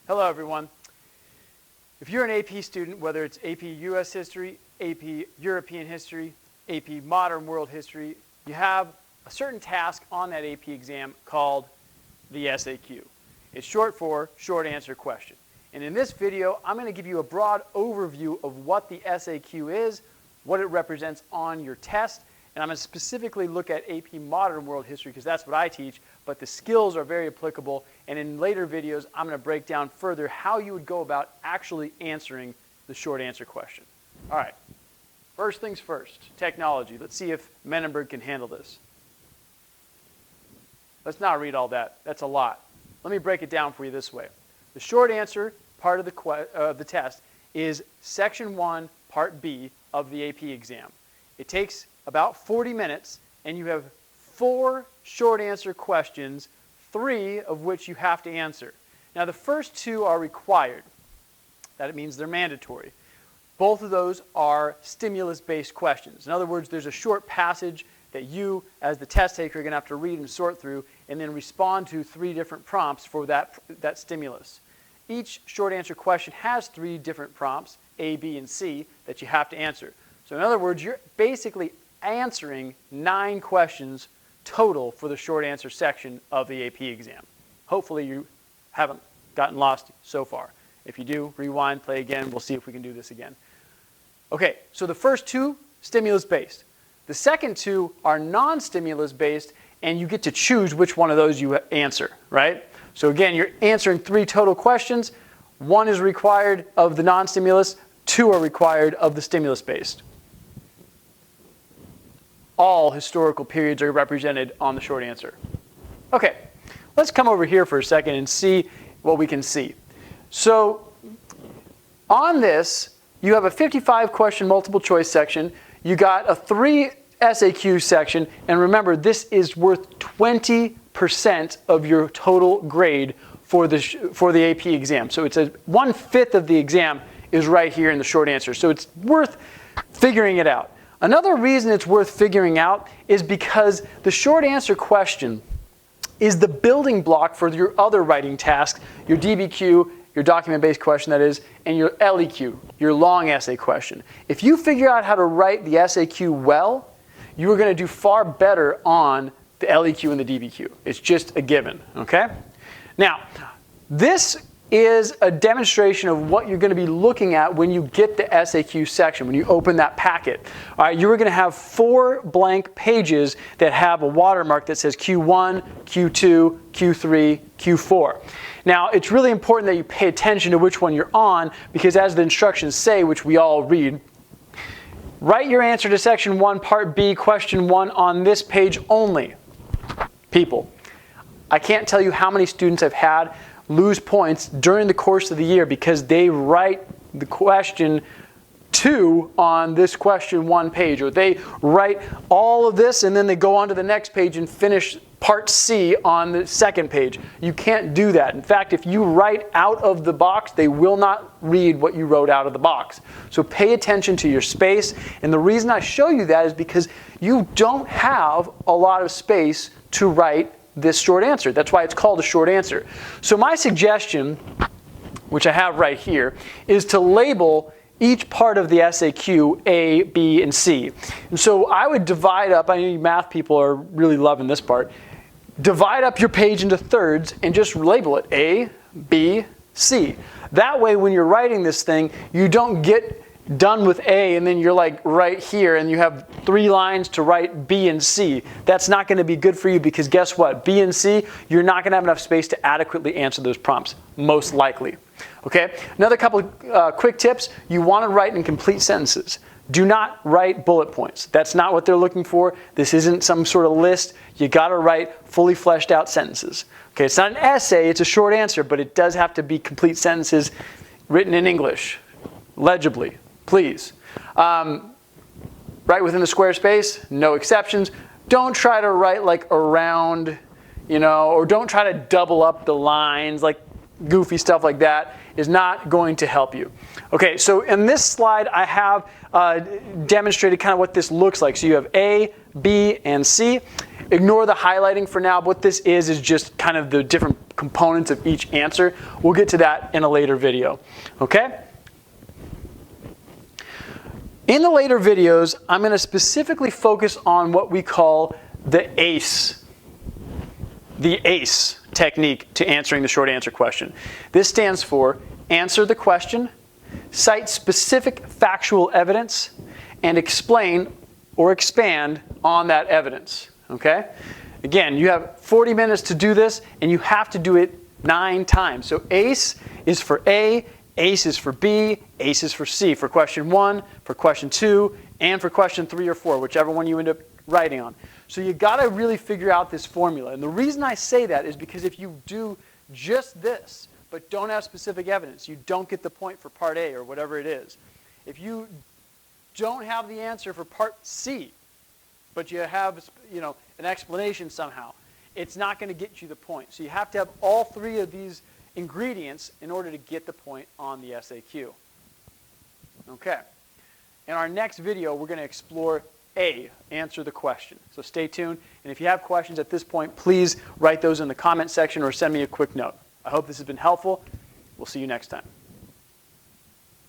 Hello everyone. If you're an AP student, whether it's AP US History, AP European History, AP Modern World History, you have a certain task on that AP exam called the SAQ. It's short for Short Answer Question. And in this video, I'm going to give you a broad overview of what the SAQ is, what it represents on your test, and I'm going to specifically look at AP Modern World History because that's what I teach, but the skills are very applicable, and in later videos, I'm going to break down further how you would go about actually answering the short answer question. All right, first things first, technology. Let's see if Menenberg can handle this. Let's not read all that. That's a lot. Let me break it down for you this way. The short answer part of the test is Section 1, Part B of the AP exam. It takes about 40 minutes, and you have 4 short answer questions, 3 of which you have to answer. Now, the first 2 are required. That means they're mandatory. Both of those are stimulus-based questions. In other words, there's a short passage that you, as the test taker, are going to have to read and sort through and then respond to 3 different prompts for that stimulus. Each short answer question has 3 different prompts, A, B, and C, that you have to answer. So in other words, you're basically answering 9 questions total for the short answer section of the AP exam. Hopefully you haven't gotten lost so far. If you do, rewind, play again. We'll see if we can do this again. Okay, so the first 2, stimulus-based. The second 2 are non-stimulus based, and you get to choose which one of those you answer, right? So again, you're answering 3 total questions. 1 is required of the non-stimulus, 2 are required of the stimulus-based. All historical periods are represented on the short answer. Okay, let's come over here for a second and see what we can see. So on this, you have a 55-question multiple choice section. You got a 3 SAQ section, and remember, this is worth 20% of your total grade for the AP exam. So it's 1/5 of the exam is right here in the short answer. So it's worth figuring it out. Another reason it's worth figuring out is because the short answer question is the building block for your other writing tasks, your DBQ, your document-based question that is, and your LEQ, your long essay question. If you figure out how to write the SAQ well, you are going to do far better on the LEQ and the DBQ. It's just a given, okay? Now, this is a demonstration of what you're going to be looking at when you get the SAQ section, when you open that packet. All right, you are going to have 4 blank pages that have a watermark that says Q1, Q2, Q3, Q4. Now, it's really important that you pay attention to which one you're on, because as the instructions say, which we all read, write your answer to Section 1, Part B, Question 1 on this page only. People, I can't tell you how many students I've had lose points during the course of the year because they write the question 2 on this question 1 page, or they write all of this and then they go on to the next page and finish part C on the second page. You can't do that. In fact, if you write out of the box, they will not read what you wrote out of the box. So pay attention to your space, and the reason I show you that is because you don't have a lot of space to write this short answer. That's why it's called a short answer. So my suggestion, which I have right here, is to label each part of the SAQ A, B, and C. And so I would divide up, I know you math people are really loving this part, divide up your page into thirds and just label it A, B, C. That way when you're writing this thing, you don't get done with A and then you're like right here and you have 3 lines to write B and C. That's not going to be good for you because guess what? B and C, you're not going to have enough space to adequately answer those prompts, most likely. Okay? Another couple of quick tips. You want to write in complete sentences. Do not write bullet points. That's not what they're looking for. This isn't some sort of list. You got to write fully fleshed out sentences. Okay? It's not an essay, it's a short answer, but it does have to be complete sentences written in English, legibly. Please. Write within the square space, no exceptions. Don't try to write like around, or don't try to double up the lines, like goofy stuff like that is not going to help you. Okay, so in this slide I have demonstrated kind of what this looks like. So you have A, B, and C. Ignore the highlighting for now. What this is just kind of the different components of each answer. We'll get to that in a later video. Okay? In the later videos, I'm going to specifically focus on what we call the ACE. The ACE technique to answering the short answer question. This stands for answer the question, cite specific factual evidence, and explain or expand on that evidence. Okay? Again, you have 40 minutes to do this, and you have to do it 9 times. So ACE is for A, ACE is for B, ACE is for C, for question 1, for question 2, and for question 3 or 4, whichever one you end up writing on. So you got to really figure out this formula. And the reason I say that is because if you do just this, but don't have specific evidence, you don't get the point for part A or whatever it is. If you don't have the answer for part C, but you have, an explanation somehow, it's not going to get you the point. So you have to have all 3 of these ingredients in order to get the point on the SAQ. Okay. In our next video, we're going to explore A, answer the question. So stay tuned. And if you have questions at this point, please write those in the comment section or send me a quick note. I hope this has been helpful. We'll see you next time.